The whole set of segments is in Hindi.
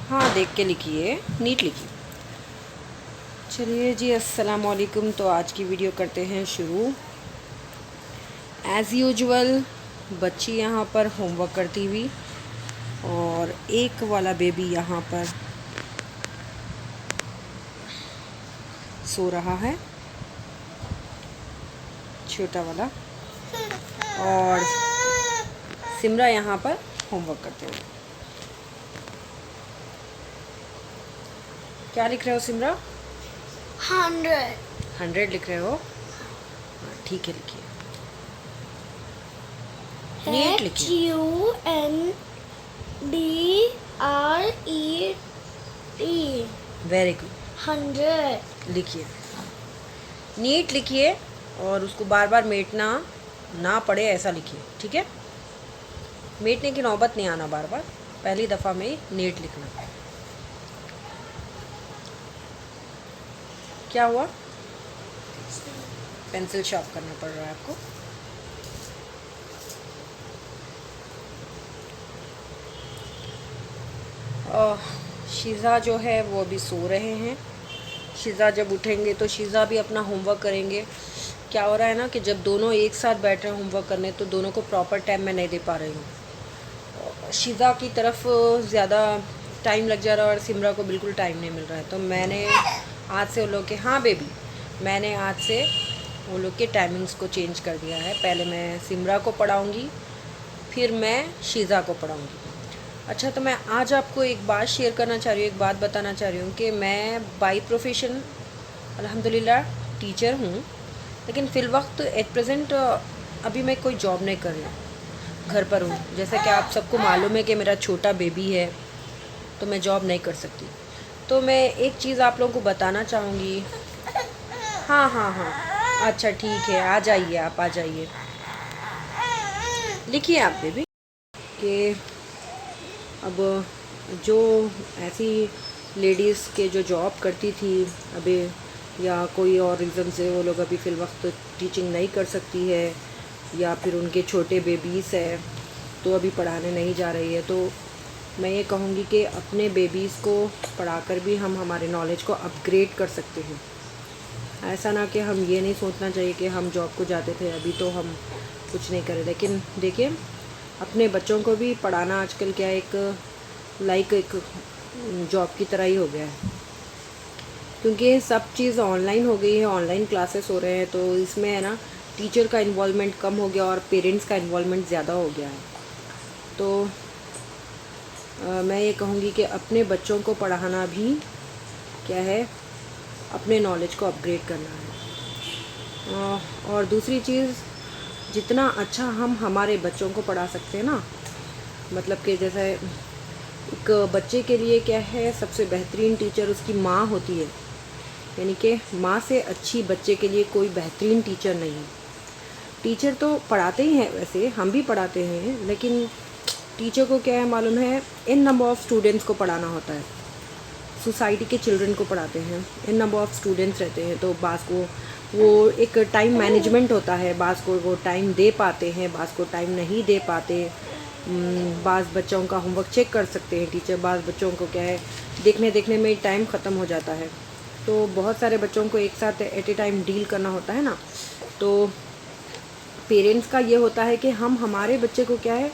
हाँ, देख के लिखिए, नीट लिखिए। चलिए जी, अस्सलाम वालेकुम। तो आज की वीडियो करते हैं शुरू। एज़ यूजुअल बच्ची यहाँ पर होमवर्क करती हुई और एक वाला बेबी यहाँ पर सो रहा है, छोटा वाला, और सिमरा यहाँ पर होमवर्क करते हुए। क्या लिख रहे हो सिमरा? 100 लिख रहे हो? हाँ, ठीक है, लिखिए, नीट लिखिए। HUNDRET वेरी गुड, 100 लिखिए, नीट लिखिए और उसको बार बार मेटना ना पड़े ऐसा लिखिए, ठीक है? मेटने की नौबत नहीं आना बार बार, पहली दफ़ा में ही नीट लिखना। क्या हुआ? पेंसिल शार्प करना पड़ रहा है आपको। शीज़ा जो है वो अभी सो रहे हैं। शीज़ा जब उठेंगे तो शीज़ा भी अपना होमवर्क करेंगे। क्या हो रहा है ना कि जब दोनों एक साथ बैठ रहे हैं होमवर्क करने तो दोनों को प्रॉपर टाइम मैं नहीं दे पा रही हूँ। शीज़ा की तरफ ज़्यादा टाइम लग जा रहा है और सिमरा को बिल्कुल टाइम नहीं मिल रहा है। तो मैंने आज से वो लोग के, हाँ बेबी, मैंने आज से वो लोग के टाइमिंग्स को चेंज कर दिया है। पहले मैं सिमरा को पढ़ाऊँगी, फिर मैं शीज़ा को पढ़ाऊँगी। अच्छा, तो मैं आज आपको एक बात शेयर करना चाह रही हूँ, एक बात बताना चाह रही हूँ कि मैं बाई प्रोफेशन अल्हम्दुलिल्लाह टीचर हूँ, लेकिन फ़िलवक्त एट प्रेजेंट अभी मैं कोई जॉब नहीं कर रही हूँ, घर पर हूँ। जैसा कि आप सबको मालूम है कि मेरा छोटा बेबी है, तो मैं जॉब नहीं कर सकती। तो मैं एक चीज़ आप लोगों को बताना चाहूँगी। हाँ हाँ हाँ, अच्छा ठीक है, आ जाइए, आप आ जाइए, लिखिए आप बेबी। कि अब जो ऐसी लेडीज़ के जो जॉब करती थी अभी, या कोई और रीज़न से वो लोग अभी फ़िलवक्त टीचिंग नहीं कर सकती है, या फिर उनके छोटे बेबीज़ है तो अभी पढ़ाने नहीं जा रही है, तो मैं ये कहूँगी कि अपने बेबीज़ को पढ़ाकर भी हम हमारे नॉलेज को अपग्रेड कर सकते हैं। ऐसा ना कि हम ये नहीं सोचना चाहिए कि हम जॉब को जाते थे अभी तो हम कुछ नहीं करें। लेकिन देखिए, अपने बच्चों को भी पढ़ाना आजकल क्या एक एक जॉब की तरह ही हो गया है, क्योंकि सब चीज़ ऑनलाइन हो गई है, ऑनलाइन क्लासेस हो रहे हैं। तो इसमें है ना, टीचर का इन्वॉल्वमेंट कम हो गया और पेरेंट्स का इन्वॉल्वमेंट ज़्यादा हो गया है। तो मैं ये कहूँगी कि अपने बच्चों को पढ़ाना भी क्या है, अपने नॉलेज को अपग्रेड करना है। और दूसरी चीज़, जितना अच्छा हम हमारे बच्चों को पढ़ा सकते हैं ना, मतलब कि जैसे एक बच्चे के लिए क्या है, सबसे बेहतरीन टीचर उसकी माँ होती है। यानी कि माँ से अच्छी बच्चे के लिए कोई बेहतरीन टीचर नहीं है। टीचर तो पढ़ाते ही हैं, वैसे हम भी पढ़ाते हैं, लेकिन टीचर को क्या है मालूम है, इन नंबर ऑफ़ स्टूडेंट्स को पढ़ाना होता है। सोसाइटी के चिल्ड्रन को पढ़ाते हैं, इन नंबर ऑफ़ स्टूडेंट्स रहते हैं, तो बास को वो एक टाइम मैनेजमेंट होता है, बास को वो टाइम दे पाते हैं, बास को टाइम नहीं दे पाते। बास बच्चों का होमवर्क चेक कर सकते हैं टीचर, बास बच्चों को क्या है, देखने देखने में टाइम ख़त्म हो जाता है। तो बहुत सारे बच्चों को एक साथ एट ए टाइम डील करना होता है ना। तो पेरेंट्स का ये होता है कि हम हमारे बच्चे को क्या है,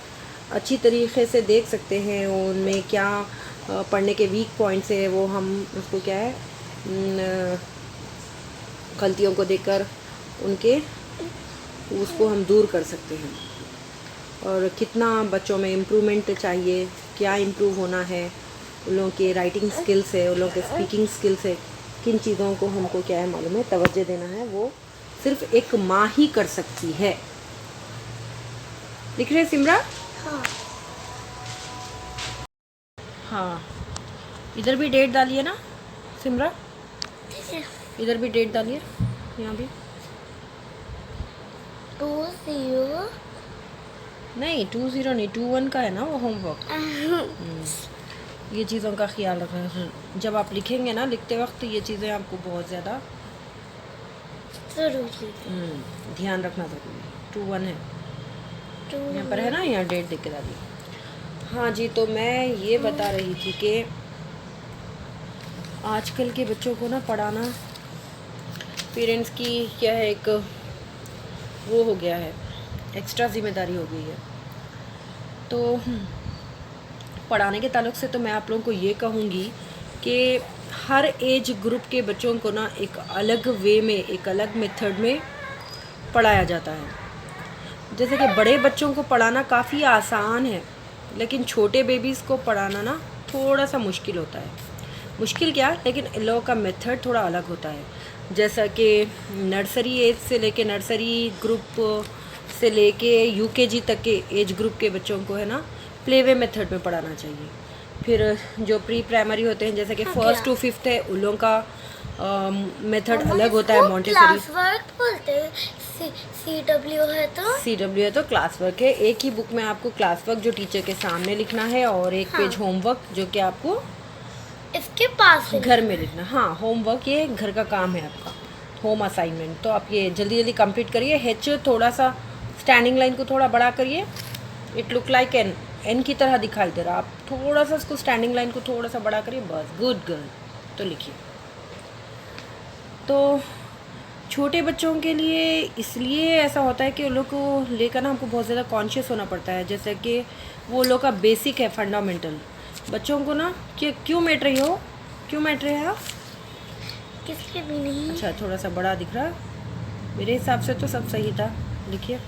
अच्छी तरीके से देख सकते हैं, उनमें क्या पढ़ने के वीक पॉइंट्स है, वो हम उसको क्या है, गलतियों को देखकर उसको हम दूर कर सकते हैं। और कितना बच्चों में इम्प्रूवमेंट चाहिए, क्या इम्प्रूव होना है, उन लोगों के राइटिंग स्किल्स है, उन लोगों के स्पीकिंग स्किल्स है, किन चीज़ों को हमको क्या है मालूम है, तवज्जो देना है, वो सिर्फ एक माँ ही कर सकती है। लिख रहे सिमरा? हाँ। हाँ, इधर भी डेट डालिए ना सिमरा, इधर भी डेट डालिए, यहाँ भी 20 नहीं, 20 नहीं, 21 का है ना वो होमवर्क। ये चीज़ों का ख्याल रखना, जब आप लिखेंगे ना, लिखते वक्त ये चीज़ें आपको बहुत ज़्यादा ध्यान रखना ज़रूरी है। 21 है, यहाँ पर है ना, यहाँ डेट देख के डालिए। हाँ जी, तो मैं ये बता रही थी कि आजकल के बच्चों को ना पढ़ाना पेरेंट्स की क्या है, एक वो हो गया है, एक्स्ट्रा ज़िम्मेदारी हो गई है। तो पढ़ाने के ताल्लुक़ से तो मैं आप लोगों को ये कहूँगी कि हर एज ग्रुप के बच्चों को ना एक अलग वे में, एक अलग मेथड में पढ़ाया जाता है। जैसे कि बड़े बच्चों को पढ़ाना काफ़ी आसान है, लेकिन छोटे बेबीज़ को पढ़ाना ना थोड़ा सा मुश्किल होता है। मुश्किल क्या, लेकिन इन लोगों का मेथड थोड़ा अलग होता है। जैसा कि नर्सरी एज से लेके, नर्सरी ग्रुप से लेके यूकेजी तक के एज ग्रुप के बच्चों को है ना प्ले वे मेथड में पढ़ाना चाहिए। फिर जो प्री प्राइमरी होते हैं, जैसे कि फर्स्ट टू फिफ्थ है, उन लोगों का मेथड अलग होता है। मॉन्टेसरी क्लास वर्क बोलते हैं, CW है तो CW है तो क्लास वर्क है। एक ही बुक में आपको क्लास वर्क जो टीचर के सामने लिखना है, और एक पेज होमवर्क जो कि आपको इसके पास है। घर में लिखना। हाँ, होमवर्क ये घर का काम है आपका, होम असाइनमेंट। तो आप ये जल्दी जल्दी कंप्लीट करिए। हेच थोड़ा सा स्टैंडिंग लाइन को थोड़ा बड़ा करिए, इट लुक लाइक एन की तरह दिखाई दे रहा। आप थोड़ा सा उसको स्टैंडिंग लाइन को थोड़ा सा बड़ा करिए, बस। Good girl. तो लिखिए। तो छोटे बच्चों के लिए इसलिए ऐसा होता है कि उन लोग को लेकर ना हमको बहुत ज़्यादा कॉन्शियस होना पड़ता है। जैसे कि वो लोग का बेसिक है, फंडामेंटल। बच्चों को ना क्यों मैट रही हो, क्यों मैट रहे हैं आप? किसके भी नहीं। अच्छा, थोड़ा सा बड़ा दिख रहा है। मेरे हिसाब से तो सब सही था। लिखिए।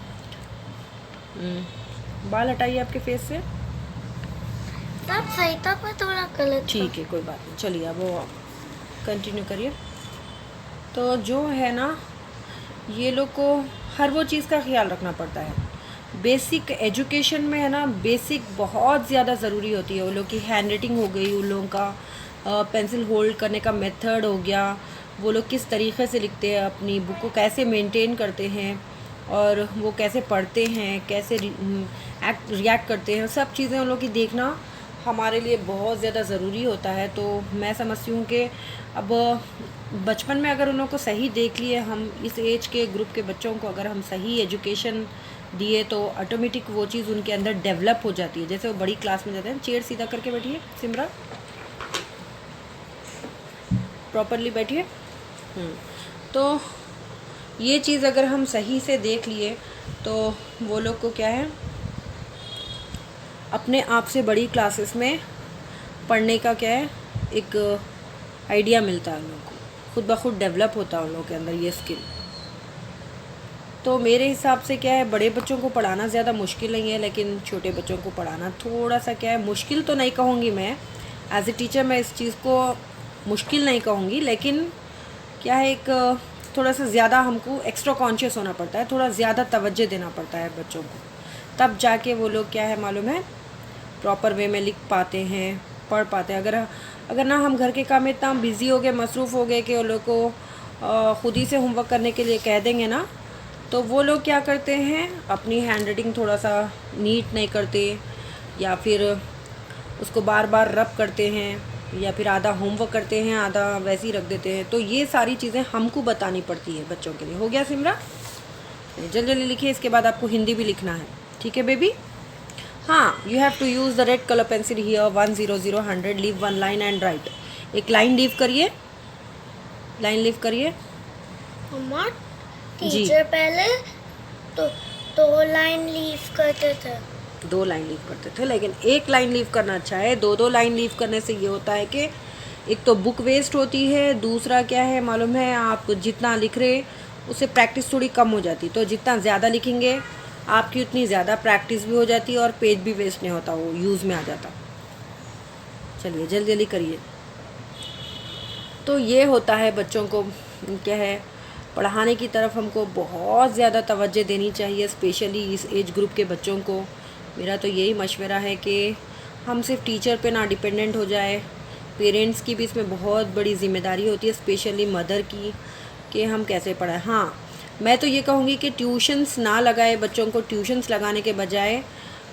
बाल हटाइए आपके फेस से। सब सही था पर थोड़ा गलत। ठीक है, कोई बात नहीं। चलिए अब वो कंटिन्यू करिए। तो जो है ना, ये लोग को हर वो चीज़ का ख्याल रखना पड़ता है। बेसिक एजुकेशन में है ना, बेसिक बहुत ज़्यादा ज़रूरी होती है। उन लोग की हैंड राइटिंग हो गई, उन लोगों का पेंसिल होल्ड करने का मेथड हो गया, वो लोग किस तरीके से लिखते हैं, अपनी बुक को कैसे मेंटेन करते हैं, और वो कैसे पढ़ते हैं, कैसे रिएक्ट करते हैं, सब चीज़ें उन लोग की देखना हमारे लिए बहुत ज़्यादा ज़रूरी होता है। तो मैं समझती हूँ कि अब बचपन में अगर उन लोगों को सही देख लिए, हम इस एज के ग्रुप के बच्चों को अगर हम सही एजुकेशन दिए, तो ऑटोमेटिक वो चीज़ उनके अंदर डेवलप हो जाती है। जैसे वो बड़ी क्लास में जाते हैं। चेयर सीधा करके बैठिए सिमरा, प्रॉपरली बैठिए। तो ये चीज़ अगर हम सही से देख लिए, तो वो लोग को क्या है, अपने आप से बड़ी क्लासेस में पढ़ने का क्या है, एक आइडिया मिलता है। उन लोगों को खुद ब खुद डेवलप होता है उन लोगों के अंदर ये स्किल। तो मेरे हिसाब से क्या है, बड़े बच्चों को पढ़ाना ज़्यादा मुश्किल नहीं है, लेकिन छोटे बच्चों को पढ़ाना थोड़ा सा क्या है, मुश्किल तो नहीं कहूँगी मैं। एज ए टीचर मैं इस चीज़ को मुश्किल नहीं कहूँगी, लेकिन क्या है, एक थोड़ा सा ज़्यादा हमको एक्स्ट्रा कॉन्शियस होना पड़ता है, थोड़ा ज़्यादा तवज्जो देना पड़ता है बच्चों को, तब जाके वो लोग क्या है मालूम है, प्रॉपर वे में लिख पाते हैं, पढ़ पाते हैं। अगर ना हम घर के काम में इतना बिज़ी हो गए, मसरूफ़ हो गए कि वो लोग को ख़ुद ही से होमवर्क करने के लिए कह देंगे ना, तो वो लोग क्या करते हैं, अपनी हैंड राइटिंग थोड़ा सा नीट नहीं करते, या फिर उसको बार बार रब करते हैं, या फिर आधा होमवर्क करते हैं, आधा वैसे ही रख देते हैं। तो ये सारी चीज़ें हमको बतानी पड़ती है बच्चों के लिए। हो गया सिमरा? जल्दी जल्दी लिखिए। इसके बाद आपको हिंदी भी लिखना है, ठीक है बेबी? हाँ, you have to use the red colour pencil here. 1 0 0 100, leave 1 line and write. एक लाइन लीव करिए, लाइन लीव करिए। मम्मा, टीचर पहले तो 2 लाइन लीव करते थे। 2 लाइन लीव करते थे, लेकिन 1 लाइन लीव करना अच्छा है। 2 लाइन लीव करने से ये होता है कि एक तो बुक वेस्ट होती है, दूसरा क्या है मालूम है, आप जितना लिख रहे उससे प्रैक्टिस थोड़ी कम हो जाती। तो जितना ज़्यादा लिखेंगे आपकी उतनी ज़्यादा प्रैक्टिस भी हो जाती है, और पेज भी वेस्ट नहीं होता, वो यूज़ में आ जाता। चलिए जल्दी जल्दी करिए। तो ये होता है, बच्चों को क्या है, पढ़ाने की तरफ हमको बहुत ज़्यादा तवज्जो देनी चाहिए, स्पेशली इस एज ग्रुप के बच्चों को। मेरा तो यही मशवरा है कि हम सिर्फ टीचर पे ना डिपेंडेंट हो जाए, पेरेंट्स की भी इसमें बहुत बड़ी ज़िम्मेदारी होती है, स्पेशली मदर की, कि हम कैसे पढ़ाएं। हाँ, मैं तो ये कहूँगी कि ट्यूशन्स ना लगाए बच्चों को। ट्यूशन्स लगाने के बजाय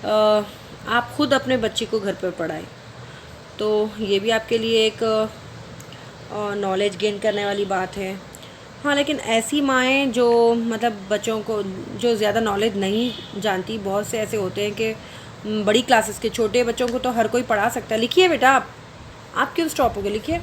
आप ख़ुद अपने बच्चे को घर पर पढ़ाएं, तो ये भी आपके लिए एक नॉलेज गेन करने वाली बात है। हाँ, लेकिन ऐसी माएँ जो मतलब बच्चों को जो ज़्यादा नॉलेज नहीं जानती, बहुत से ऐसे होते हैं कि बड़ी क्लासेस के छोटे बच्चों को तो हर कोई पढ़ा सकता है। लिखिए बेटा, आप क्यों स्टॉप हो गए? लिखिए।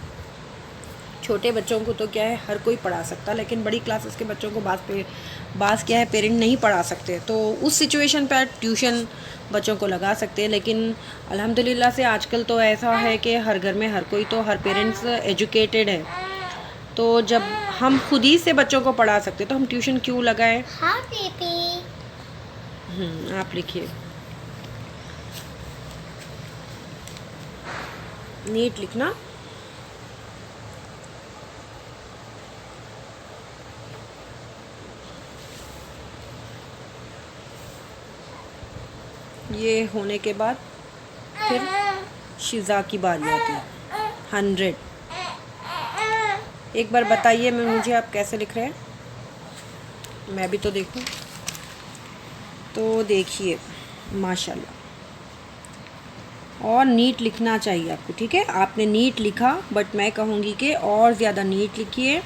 छोटे बच्चों को तो क्या है हर कोई पढ़ा सकता, लेकिन बड़ी क्लासेस के बच्चों को बास क्या है पेरेंट नहीं पढ़ा सकते, तो उस सिचुएशन पर ट्यूशन बच्चों को लगा सकते हैं। लेकिन अल्हम्दुलिल्लाह से आजकल तो ऐसा है कि हर घर में हर कोई तो हर पेरेंट्स एजुकेटेड है, तो जब हम खुद ही से बच्चों को पढ़ा सकते तो हम ट्यूशन क्यों लगाएं। हाँ बेबी। आप लिखिए, नीट लिखना। ये होने के बाद फिर शिज़ा की बारी आती है 100। एक बार बताइए मुझे आप कैसे लिख रहे हैं, मैं भी तो देखूं। तो देखिए माशाल्लाह, और नीट लिखना चाहिए आपको, ठीक है। आपने नीट लिखा, बट मैं कहूँगी कि और ज़्यादा नीट लिखिए,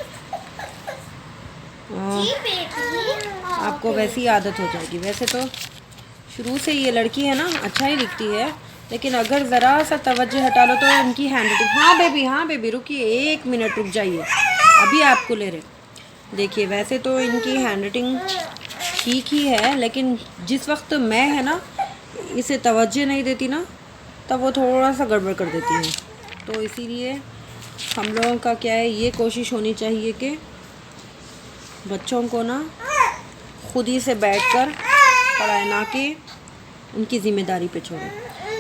आपको वैसी ही आदत हो जाएगी। वैसे तो शुरू से ये लड़की है ना अच्छा ही लिखती है, लेकिन अगर ज़रा सा तवज्जो हटा लो तो इनकी हैंड राइटिंग। हाँ बेबी रुकिए, 1 मिनट रुक जाइए, अभी आपको ले रहे। देखिए वैसे तो इनकी हैंड राइटिंग ठीक ही है, लेकिन जिस वक्त मैं है ना इसे तवज्जो नहीं देती ना, तब वो थोड़ा सा गड़बड़ कर देती है। तो इसीलिए हम लोगों का क्या है, ये कोशिश होनी चाहिए कि बच्चों को ना खुद ही से बैठकर पढ़ाए, ना कि उनकी ज़िम्मेदारी पे छोड़े।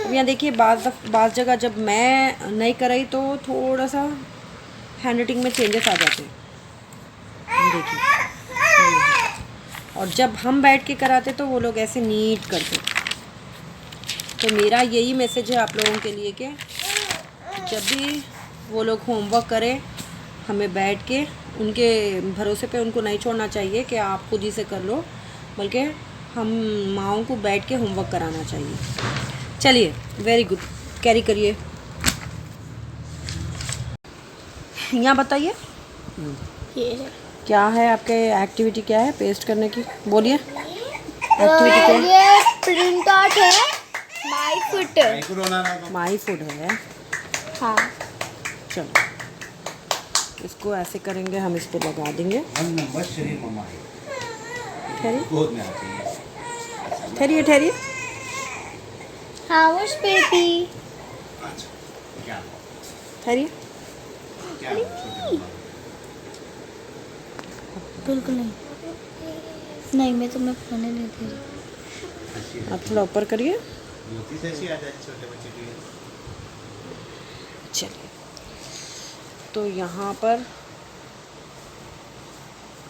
अब यहाँ देखिए बाज़ जगह जब मैं नहीं कराई तो थोड़ा सा हैंड राइटिंग में चेंजेस आ जाते हैं, देखिए। और जब हम बैठ के कराते तो वो लोग ऐसे नीट करते। तो मेरा यही मैसेज है आप लोगों के लिए कि जब भी वो लोग होमवर्क करें, हमें बैठ के उनके भरोसे पे उनको नहीं छोड़ना चाहिए कि आप खुद ही से कर लो, बल्कि हम माँओं को बैठ के होमवर्क कराना चाहिए। चलिए वेरी गुड, कैरी करिए। यहाँ बताइए क्या है आपके एक्टिविटी, क्या है पेस्ट करने की, बोलिए एक्टिविटी क्या है। ये प्रिंट आउट है माई फूड है। हाँ। चलो इसको ऐसे करेंगे, हम इस पे लगा देंगे। ठहरिए ठहरिए। House baby. ठहरिए। बिल्कुल नहीं, मैं तुम्हें खाने नहीं दे रही। आप थोड़ा ऊपर करिए। चलिए तो यहाँ पर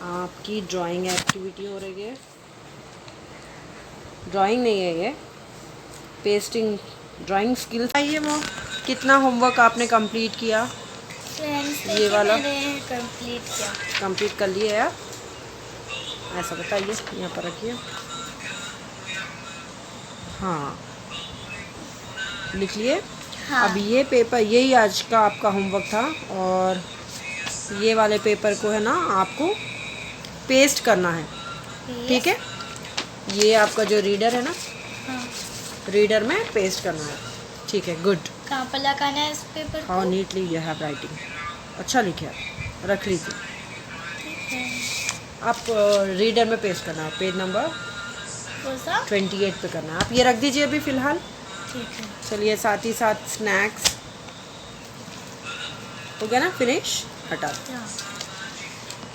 आपकी ड्राइंग एक्टिविटी हो रही है। ड्राइंग नहीं है ये, पेस्टिंग ड्राइंग स्किल्स। आइए वो कितना होमवर्क आपने कंप्लीट किया। ये वाला कंप्लीट कर लिए आप, ऐसा बताइए, यहाँ पर रखिए। हाँ लिख लिए। हाँ। अब ये पेपर, यही आज का आपका होमवर्क था, और ये वाले पेपर को है ना आपको पेस्ट करना है, ठीक है। ये आपका जो रीडर है ना, हाँ। रीडर में पेस्ट करना है, ठीक है। गुड। कहाँ पर लगाना है इस पेपर को? How neatly you have writing, अच्छा लिखे आप, रख लीजिए। आप रीडर में पेस्ट करना है, पेज नंबर 28 पे करना है। आप ये रख दीजिए अभी फ़िलहाल, ठीक है। चलिए। साथ ही साथ स्नैक्स हो गया ना, फिनिश, हटा दो। हाँ।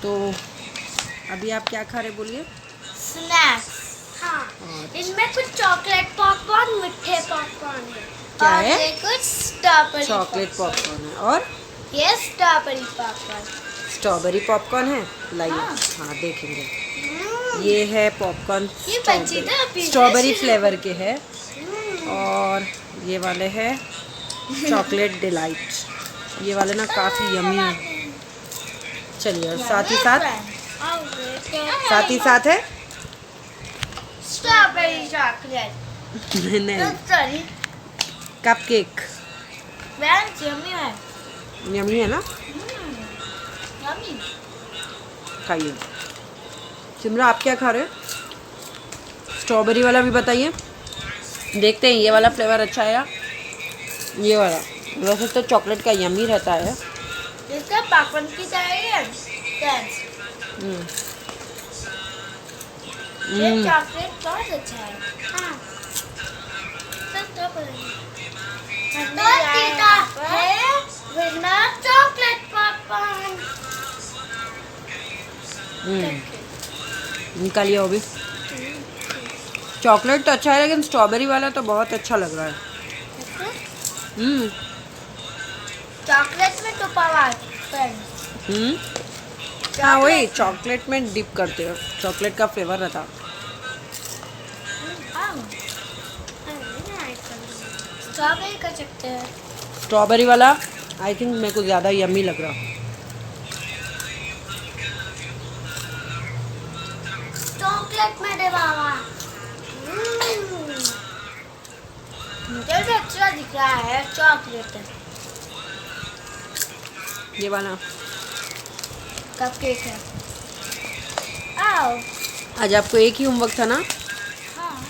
तो अभी आप क्या खा रहे बोलिए। स्नैक्स। हाँ। इसमें कुछ चॉकलेट पॉपकॉर्न, मीठे पॉपकॉर्न है। क्या और है? ये कुछ स्ट्रॉबेरी चॉकलेट पॉपकॉर्न है, और ये स्ट्रॉबेरी पॉपकॉर्न। स्ट्रॉबेरी पॉपकॉर्न है, लाइए। हाँ। हाँ देखेंगे। ये है पॉपकॉर्न, ये बच्चे तो अभी स्ट्रॉबेरी से फ्लेवर के है, और ये वाले है चॉकलेट डिलाइट। ये वाले ना काफ़ी यमी है। चलिए, और साथ ही साथ है स्ट्रॉबेरी चॉकलेट। नहीं, सॉरी, कप केक। यम्मी है। यमी है ना, यम्मी। खाइए। सिमरा आप क्या खा रहे हो? स्ट्रॉबेरी वाला भी बताइए, देखते हैं ये वाला फ्लेवर अच्छा है या ये वाला। वैसे तो चॉकलेट का यमी रहता है, इसका पापन की चाहिए फ्रेंड्स। ये चॉकलेट बहुत अच्छा है। हाँ। तो तीता है विनर चॉकलेट पॉपकॉर्न। निकालिए वो भी। चॉकलेट तो अच्छा है लेकिन स्ट्रॉबेरी वाला तो बहुत अच्छा लग रहा है। चॉकलेट में टुपा हुआ फ्रेंड्स। हाँ वही चॉकलेट में डिप करते हो, चॉकलेट का फ्लेवर रहता। स्ट्रॉबेरी कर सकते हैं। स्ट्रॉबेरी वाला आई थिंक मेरे को ज़्यादा यम्मी लग रहा। चॉकलेट में दे बाबा। मुझे तो अच्छा दिख रहा है चॉकलेट। ये वाला कपकेक है। आओ। आज आपको एक ही होमवर्क था ना? हाँ।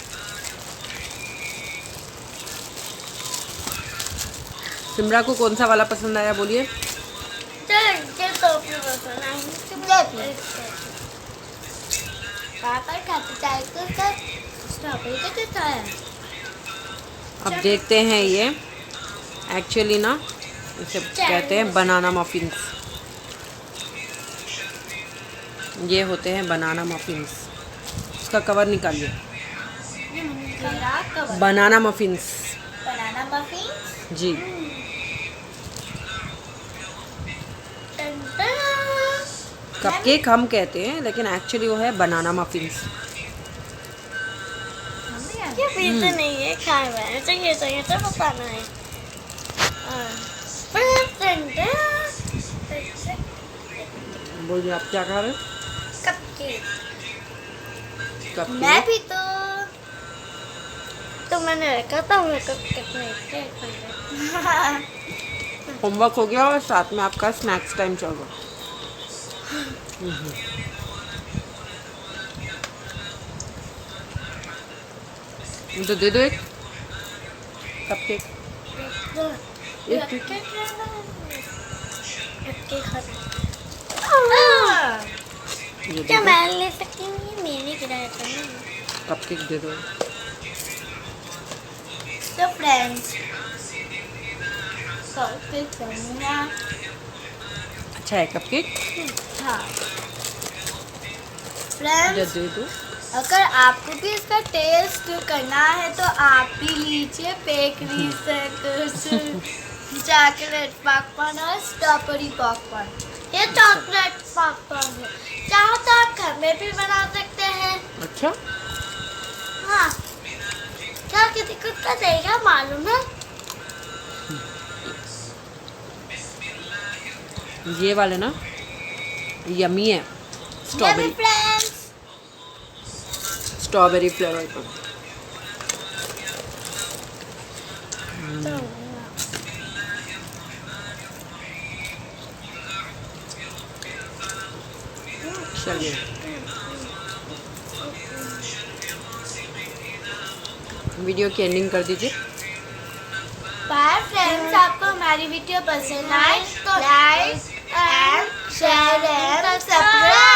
सिमरा को कौन सा वाला पसंद आया बोलिए? पापा खाते चाय को सब स्ट्रॉबेरी का देता है। अब देखते हैं ये एक्चुअली ना इसे कहते हैं बनाना मफिन्स। ये होते हैं बनाना मफिन्स। इसका कवर निकालिए। बनाना मफिन्स। बनाना मफिन। जी। कपकेक हम कहते हैं लेकिन एक्चुअली वो है बनाना मफिन्स। ये पीते नहीं है, खाए हुए हैं। चाहिए चाहिए तो बताना है। बोलिए आप क्या खा रहे हो? कपकेक। कपकेक। मैं भी तो मैंने रखा था मैं कपकेक नहीं खाया। होमवर्क हो गया और साथ में आपका स्नैक्स टाइम चल रहा। तो दे दो एक कपकेक। ये क्या दे दो मैं ले सकती हूँ? ये मैंने गिराया था ना। कपकेक दे दो। तो फ्रेंड्स कपकेक बनना। अच्छा है कपकेक। हाँ जब फ्रेंड्स, दे दो। अगर आपको भी इसका टेस्ट करना है तो आप भी लीजिए बेकरी से कुछ चॉकलेट पॉपकॉर्न और स्ट्रॉबेरी पॉपकॉर्न। ये चॉकलेट पॉपकॉर्न है। चाहो तो आप घर में भी बना सकते हैं। अच्छा हाँ, क्या किसी को का देगा मालूम है? ये वाले ना यमी है। स्ट्रॉबेरी फ्रेंड्स स्ट्रॉबेरी फ्लेवर का। चलिए वीडियो की एंडिंग कर दीजिए। बाय फ्रेंड्स, आपको हमारी वीडियो पसंद आए तो like and share and subscribe.